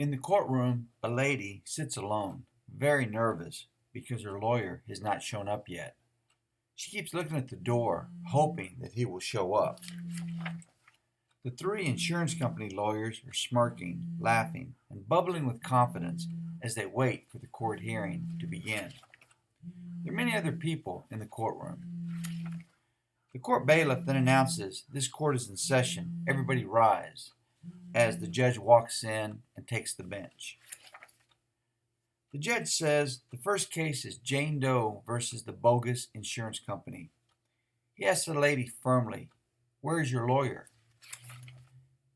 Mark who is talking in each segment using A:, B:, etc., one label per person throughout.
A: In the courtroom, a lady sits alone, very nervous because her lawyer has not shown up yet. She keeps looking at the door, hoping that he will show up. The three insurance company lawyers are smirking, laughing, and bubbling with confidence as they wait for the court hearing to begin. There are many other people in the courtroom. The court bailiff then announces, "This court is in session. Everybody rise," as the judge walks in and takes the bench. The judge says the first case is Jane Doe versus the bogus insurance company. He asks the lady firmly, "Where is your lawyer?"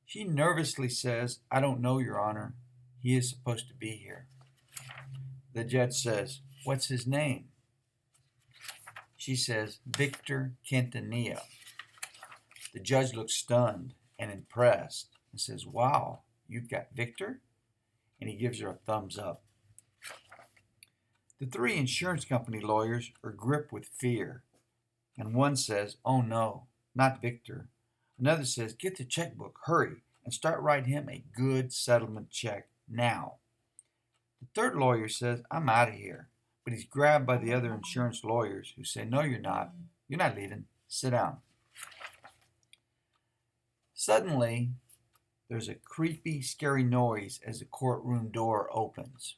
A: She nervously says, "I don't know, Your Honor. He is supposed to be here." The judge says, "What's his name?" She says, "Victor Quintanilla." The judge looks stunned and impressed and says, "Wow, you've got Victor?" And he gives her a thumbs up. The three insurance company lawyers are gripped with fear, and one says, "Oh no, not Victor." Another says, "Get the checkbook, hurry, and start writing him a good settlement check now." The third lawyer says, "I'm out of here," but he's grabbed by the other insurance lawyers who say, "No, you're not. You're not leaving. Sit down." Suddenly, there's a creepy, scary noise as the courtroom door opens.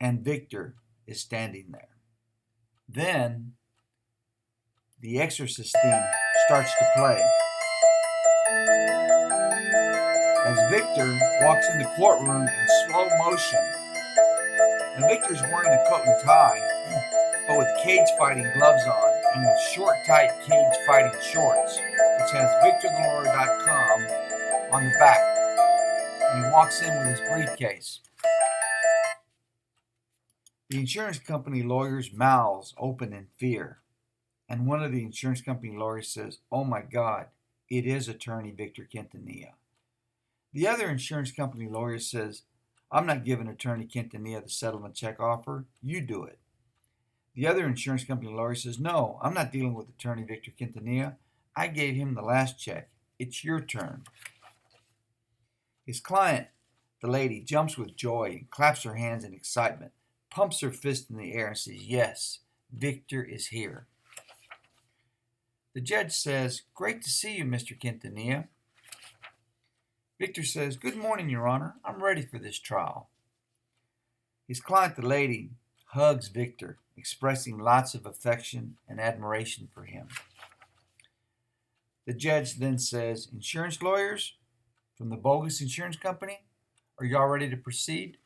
A: And Victor is standing there. Then the Exorcist theme starts to play. As Victor walks in the courtroom in slow motion. And Victor's wearing a coat and tie, but with cage fighting gloves on and with short, tight cage fighting shorts, which has VictorTheLawyer.com on the back. And he walks in with his briefcase. The insurance company lawyers' mouths open in fear, and one of the insurance company lawyers says, "Oh my God, it is attorney Victor Quintanilla." The other insurance company lawyer says, "I'm not giving attorney Quintanilla the settlement check offer, you do it." The other insurance company lawyer says, "No, I'm not dealing with attorney Victor Quintanilla. I gave him the last check. It's your turn." His client, the lady, jumps with joy and claps her hands in excitement, pumps her fist in the air and says, "Yes, Victor is here." The judge says, "Great to see you, Mr. Quintanilla." Victor says, "Good morning, Your Honor. I'm ready for this trial." His client, the lady, hugs Victor, expressing lots of affection and admiration for him. The judge then says, "Insurance lawyers from the bogus insurance company, are y'all ready to proceed?"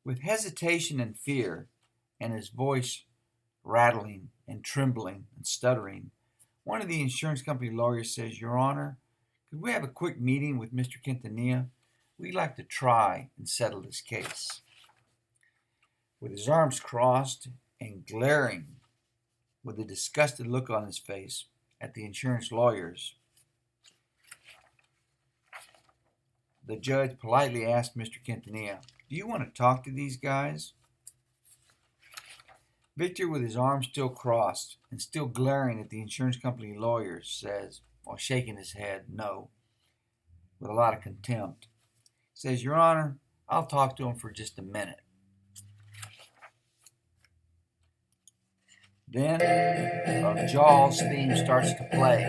A: With hesitation and fear, and his voice rattling and trembling and stuttering, one of the insurance company lawyers says, "Your Honor, could we have a quick meeting with Mr. Quintanilla? We'd like to try and settle this case." With his arms crossed and glaring with a disgusted look on his face at the insurance lawyers, the judge politely asked Mr. Quintanilla, "Do you want to talk to these guys?" Victor, with his arms still crossed and still glaring at the insurance company lawyers, says, while shaking his head, no, with a lot of contempt, says, "Your Honor, I'll talk to him for just a minute." Then a Jaws theme starts to play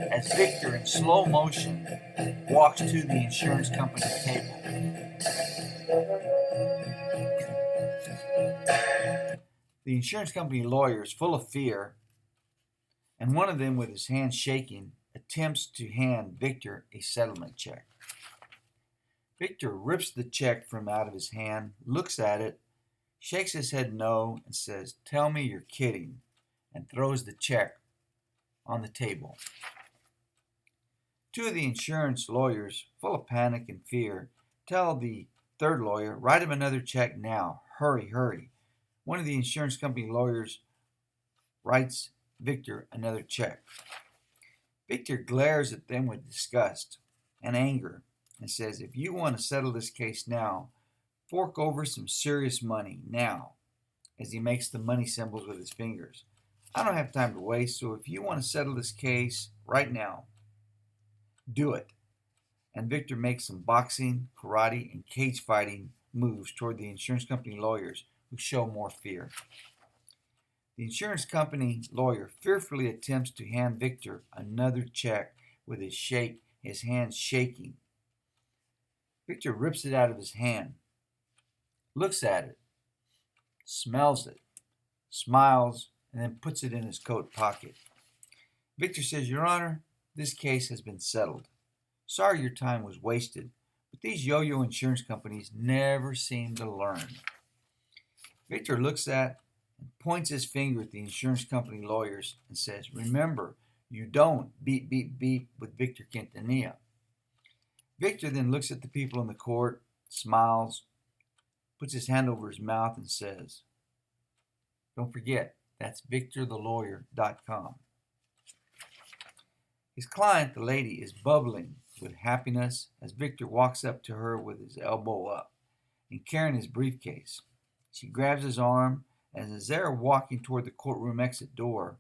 A: as Victor, in slow motion, walks to the insurance company table. The insurance company lawyers, full of fear, and one of them with his hands shaking, attempts to hand Victor a settlement check. Victor rips the check from out of his hand, looks at it, shakes his head no, and says, "Tell me you're kidding," and throws the check on the table. Two of the insurance lawyers, full of panic and fear, tell the third lawyer, "Write him another check now. Hurry, hurry." One of the insurance company lawyers writes Victor another check. Victor glares at them with disgust and anger and says, "If you want to settle this case now, fork over some serious money now," as he makes the money symbols with his fingers. I don't have time to waste, so if you want to settle this case right now, do it. And Victor makes some boxing, karate, and cage fighting moves toward the insurance company lawyers, who show more fear. The insurance company lawyer fearfully attempts to hand Victor another check with his hands shaking. Victor rips it out of his hand, looks at it, smells it, smiles, and then puts it in his coat pocket. Victor says, "Your Honor, this case has been settled. Sorry your time was wasted, but these yo-yo insurance companies never seem to learn." Victor looks at and points his finger at the insurance company lawyers and says, "Remember, you don't beep, beep, beep with Victor Quintanilla." Victor then looks at the people in the court, smiles, puts his hand over his mouth and says, "Don't forget, that's victorthelawyer.com." His client, the lady, is bubbling with happiness as Victor walks up to her with his elbow up and carrying his briefcase. She grabs his arm, and as they're walking toward the courtroom exit door,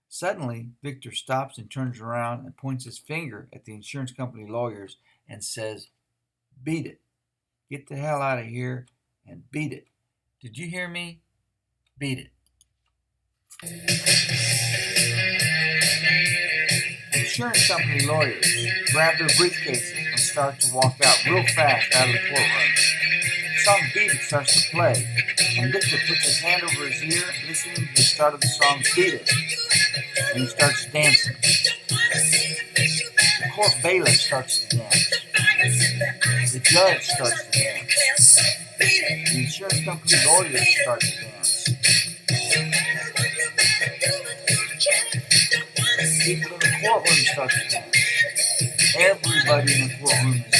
A: suddenly Victor stops and turns around and points his finger at the insurance company lawyers and says, "Beat it. Get the hell out of here and beat it. Did you hear me? Beat it." Insurance company lawyers grab their briefcases and start to walk out real fast out of the courtroom. The song "Beat It" starts to play, and Victor puts his hand over his ear, listening to the start of the song "Beat It," and he starts dancing. The court bailiff starts to dance. The judge starts to dance. The insurance company lawyers start to dance. People in the courtroom start to dance. Everybody in the courtroom is